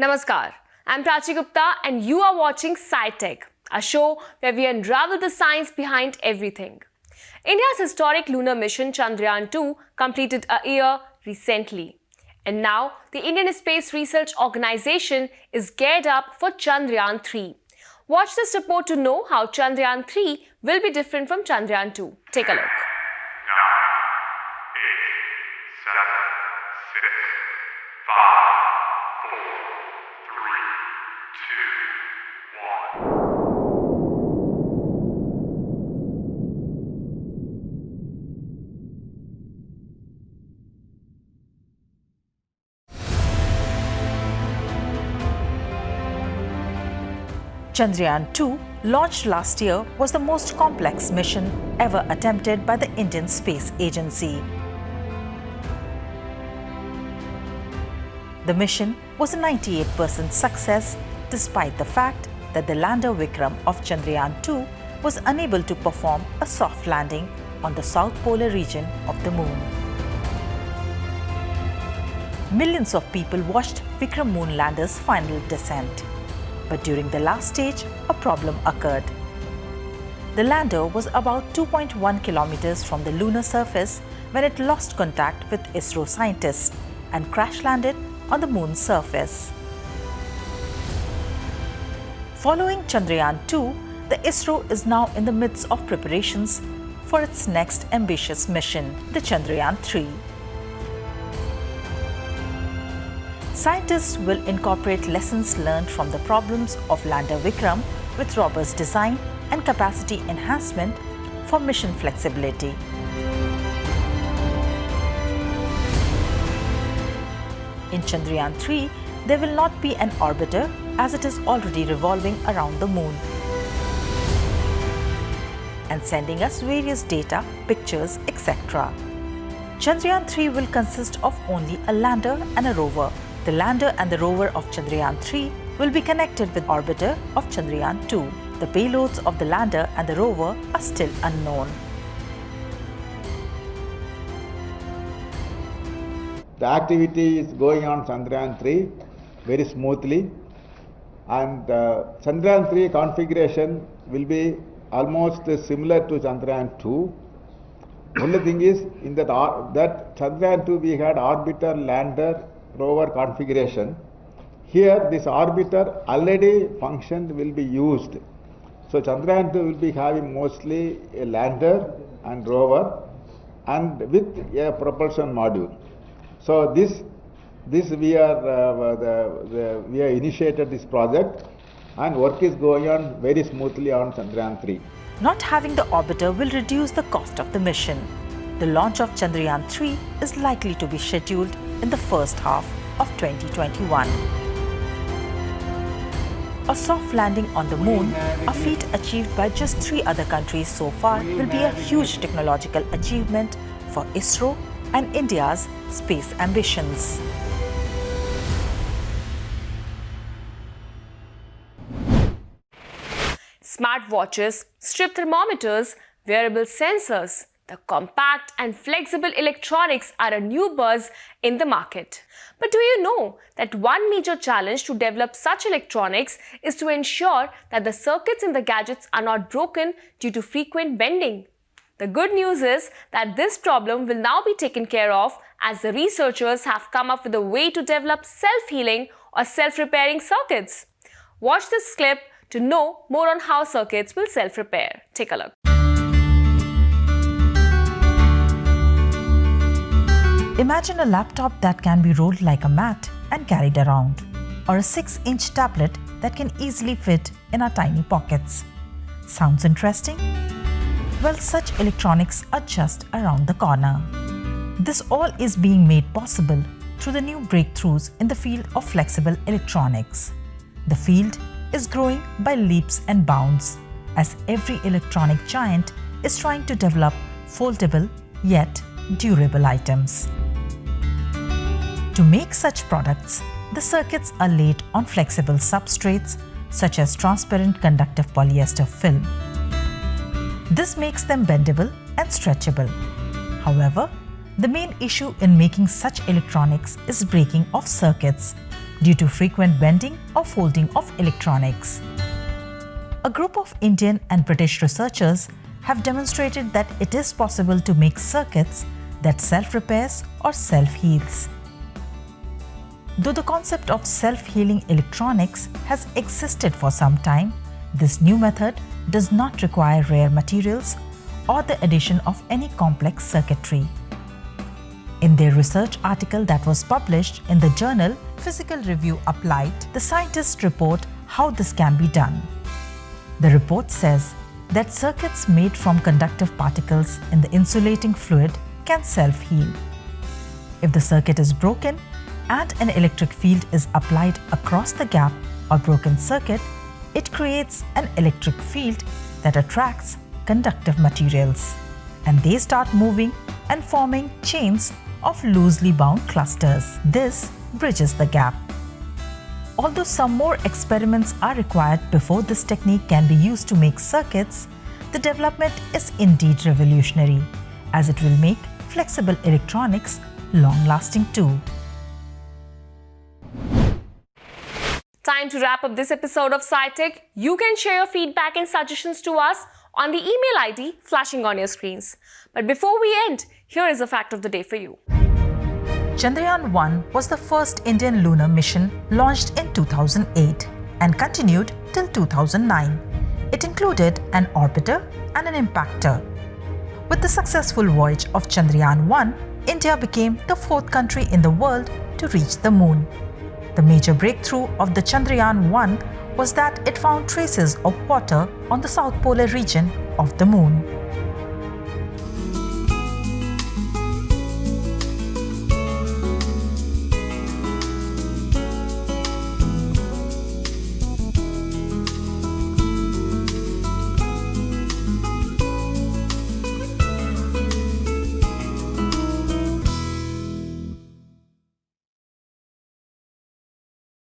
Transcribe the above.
Namaskar, I'm Prachi Gupta and you are watching SciTech, a show where we unravel the science behind everything. India's historic lunar mission Chandrayaan-2 completed a year recently. And now the Indian Space Research Organization is geared up for Chandrayaan-3. Watch this report to know how Chandrayaan-3 will be different from Chandrayaan-2. Take a look. 9, 8, 7, 6, 5, 4, 3, 2, 1. Chandrayaan-2, launched last year, was the most complex mission ever attempted by the Indian Space Agency. The mission was a 98% success despite the fact that the lander Vikram of Chandrayaan-2 was unable to perform a soft landing on the south polar region of the moon. Millions of people watched Vikram moon lander's final descent. But during the last stage, a problem occurred. The lander was about 2.1 kilometers from the lunar surface when it lost contact with ISRO scientists and crash-landed on the moon's surface. Following Chandrayaan-2, the ISRO is now in the midst of preparations for its next ambitious mission, the Chandrayaan-3. Scientists will incorporate lessons learned from the problems of lander Vikram with robust design and capacity enhancement for mission flexibility. In Chandrayaan-3, there will not be an orbiter as it is already revolving around the moon and sending us various data, pictures, etc. Chandrayaan-3 will consist of only a lander and a rover. The lander and the rover of Chandrayaan-3 will be connected with orbiter of Chandrayaan-2. The payloads of the lander and the rover are still unknown. The activity is going on Chandrayaan-3 very smoothly, and Chandrayaan-3 configuration will be almost similar to Chandrayaan-2. Only thing is, in that Chandrayaan-2 we had orbiter, lander, rover configuration. Here this orbiter already function will be used. So Chandrayaan-2 will be having mostly a lander and rover and with a propulsion module. So this we are initiated this project and work is going on very smoothly on Chandrayaan-3. Not having the orbiter will reduce the cost of the mission. The launch of Chandrayaan-3 is likely to be scheduled in the first half of 2021. A soft landing on the moon, a feat achieved by just 3 other countries so far, will be a huge technological achievement for ISRO and India's space ambitions. Smartwatches, strip thermometers, wearable sensors, the compact and flexible electronics are a new buzz in the market. But do you know that one major challenge to develop such electronics is to ensure that the circuits in the gadgets are not broken due to frequent bending? The good news is that this problem will now be taken care of as the researchers have come up with a way to develop self-healing or self-repairing circuits. Watch this clip to know more on how circuits will self-repair. Take a look. Imagine a laptop that can be rolled like a mat and carried around, or a 6-inch tablet that can easily fit in our tiny pockets. Sounds interesting? Well, such electronics are just around the corner. This all is being made possible through the new breakthroughs in the field of flexible electronics. The field is growing by leaps and bounds as every electronic giant is trying to develop foldable yet durable items. To make such products, the circuits are laid on flexible substrates such as transparent conductive polyester film. This makes them bendable and stretchable. However, The main issue in making such electronics is breaking of circuits due to frequent bending or folding of electronics. A group of Indian and British researchers have demonstrated that it is possible to make circuits that self-repairs or self-heals. Though the concept of self-healing electronics has existed for some time, this new method does not require rare materials or the addition of any complex circuitry. In their research article that was published in the journal Physical Review Applied, the scientists report how this can be done. The report says that circuits made from conductive particles in the insulating fluid can self-heal. If the circuit is broken and an electric field is applied across the gap or broken circuit, it creates an electric field that attracts conductive materials, and they start moving and forming chains of loosely bound clusters. This bridges the gap. Although some more experiments are required before this technique can be used to make circuits, the development is indeed revolutionary, as it will make flexible electronics long-lasting too. Time to wrap up this episode of SciTech. You can share your feedback and suggestions to us on the email ID flashing on your screens. But before we end, here is a fact of the day for you. Chandrayaan-1 was the first Indian lunar mission launched in 2008 and continued till 2009. It included an orbiter and an impactor. With the successful voyage of Chandrayaan-1, India became the fourth country in the world to reach the moon. The major breakthrough of the Chandrayaan-1 was that it found traces of water on the south polar region of the moon.